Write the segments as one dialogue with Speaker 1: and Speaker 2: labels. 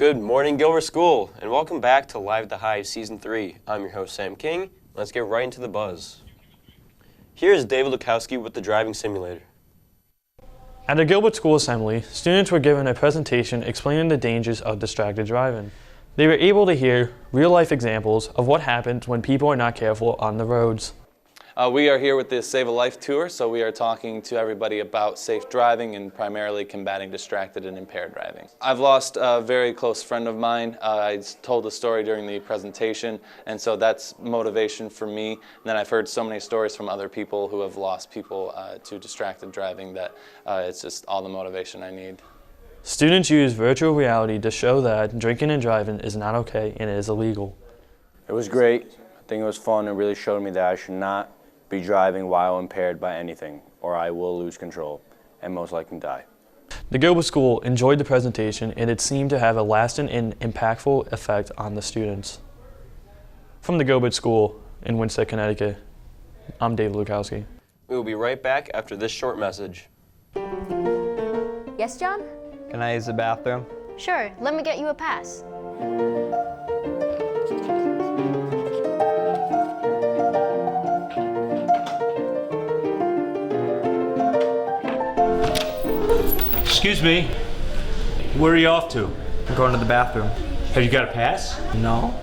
Speaker 1: Good morning, Gilbert School, and welcome back to Live at the Hive Season 3. I'm your host, Sam King. Let's get right into the buzz. Here's David Lukowski with the driving simulator.
Speaker 2: At the Gilbert School Assembly, students were given a presentation explaining the dangers of distracted driving. They were able to hear real-life examples of what happens when people are not careful on the roads.
Speaker 3: We are here with the Save a Life tour, so we are talking to everybody about safe driving and primarily combating distracted and impaired driving. I've lost a very close friend of mine. I told the story during the presentation, and so that's motivation for me. And then I've heard so many stories from other people who have lost people to distracted driving that it's just all the motivation I need.
Speaker 2: Students use virtual reality to show that drinking and driving is not okay and it is illegal.
Speaker 4: It was great. I think it was fun. It really showed me that I should not be driving while impaired by anything, or I will lose control and most likely die.
Speaker 2: The Gilbert School enjoyed the presentation and it seemed to have a lasting and impactful effect on the students. From the Gilbert School in Winston, Connecticut, I'm David Lukowski.
Speaker 1: We will be right back after this short message.
Speaker 5: Yes, John?
Speaker 6: Can I use the bathroom?
Speaker 5: Sure, let me get you a pass.
Speaker 7: Excuse me, where are you off to?
Speaker 6: I'm going to the bathroom.
Speaker 7: Have you got a pass?
Speaker 6: No.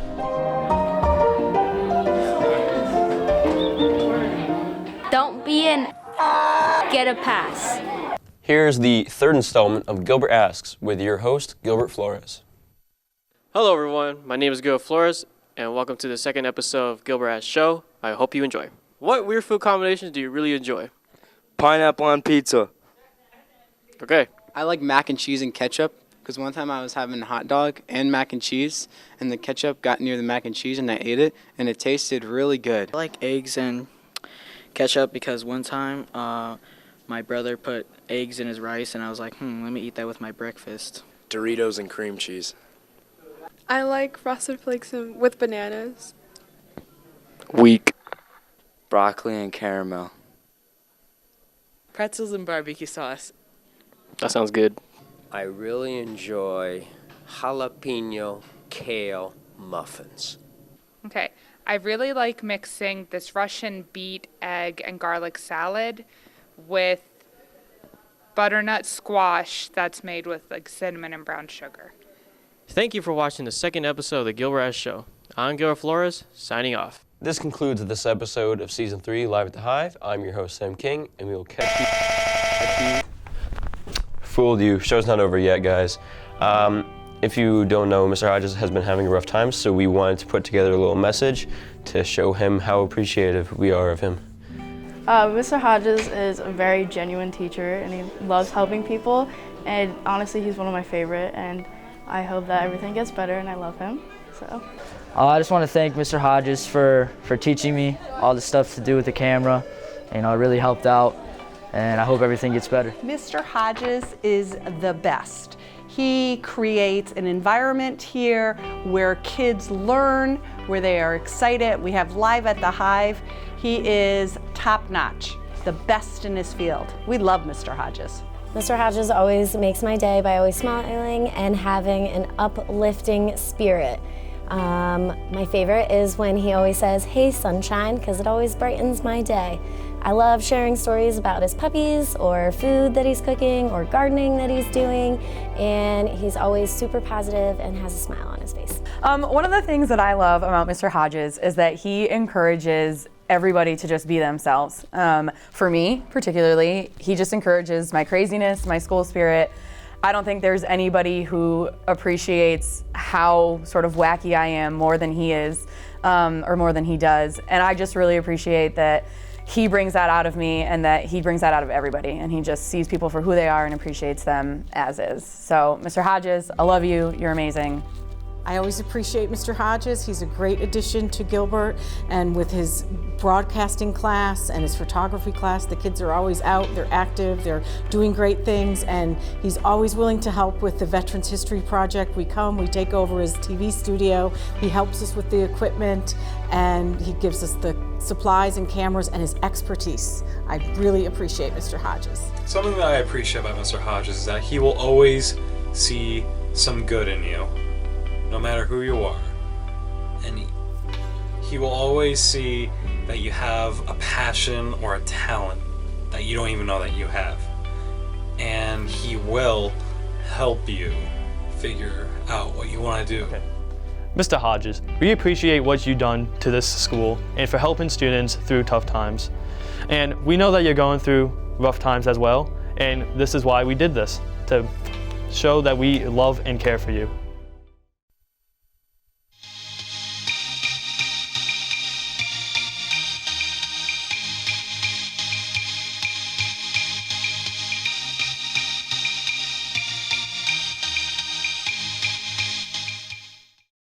Speaker 5: Don't be an get a pass.
Speaker 1: Here's the third installment of Gilbert Asks with your host, Gilbert Flores.
Speaker 8: Hello everyone, my name is Gilbert Flores, and welcome to the second episode of Gilbert Asks Show. I hope you enjoy. What weird food combinations do you really enjoy?
Speaker 6: Pineapple on pizza.
Speaker 8: Okay.
Speaker 9: I like mac and cheese and ketchup because one time I was having a hot dog and mac and cheese and the ketchup got near the mac and cheese and I ate it and it tasted really good.
Speaker 10: I like eggs and ketchup because one time my brother put eggs in his rice and I was like, let me eat that with my breakfast.
Speaker 11: Doritos and cream cheese.
Speaker 12: I like Frosted Flakes with bananas.
Speaker 6: Weak. Broccoli and caramel.
Speaker 13: Pretzels and barbecue sauce.
Speaker 8: That sounds good.
Speaker 11: I really enjoy jalapeno kale muffins.
Speaker 14: Okay, I really like mixing this Russian beet, egg, and garlic salad with butternut squash that's made with like cinnamon and brown sugar.
Speaker 8: Thank you for watching the second episode of the Gilbert Asks Show. I'm Gilbert Flores, signing off.
Speaker 1: This concludes this episode of Season 3 Live at the Hive. I'm your host, Sam King, and we will catch you. Fooled you. Show's not over yet, guys. If you don't know, Mr. Hodges has been having a rough time, so we wanted to put together a little message to show him how appreciative we are of him.
Speaker 15: Mr. Hodges is a very genuine teacher, and he loves helping people, and honestly, he's one of my favorite, and I hope that everything gets better, and I love him, so.
Speaker 16: I just want to thank Mr. Hodges for teaching me all the stuff to do with the camera. It really helped out, and I hope everything gets better.
Speaker 17: Mr. Hodges is the best. He creates an environment here where kids learn, where they are excited. We have Live at the Hive. He is top-notch, the best in his field. We love Mr. Hodges.
Speaker 18: Mr. Hodges always makes my day by always smiling and having an uplifting spirit. My favorite is when he always says, "Hey sunshine," because it always brightens my day. I love sharing stories about his puppies or food that he's cooking or gardening that he's doing, and he's always super positive and has a smile on his face.
Speaker 19: One of the things that I love about Mr. Hodges is that he encourages everybody to just be themselves. For me, particularly, he just encourages my craziness, my school spirit. I don't think there's anybody who appreciates how sort of wacky I am more than he is, or more than he does. And I just really appreciate that he brings that out of me and that he brings that out of everybody. And he just sees people for who they are and appreciates them as is. So, Mr. Hodges, I love you. You're amazing.
Speaker 20: I always appreciate Mr. Hodges. He's a great addition to Gilbert, and with his broadcasting class and his photography class, the kids are always out, they're active, they're doing great things, and he's always willing to help with the Veterans History Project. We come, we take over his TV studio, he helps us with the equipment, and he gives us the supplies and cameras and his expertise. I really appreciate Mr. Hodges.
Speaker 2: Something that I appreciate about Mr. Hodges is that he will always see some good in you.
Speaker 13: no matter who you are. And he will always see that you have a passion or a talent that you don't even know that you have. And he will help you figure out what you want to do.
Speaker 2: Okay. Mr. Hodges, we appreciate what you've done to this school and for helping students through tough times. And we know that you're going through rough times as well, and this is why we did this, to show that we love and care for you.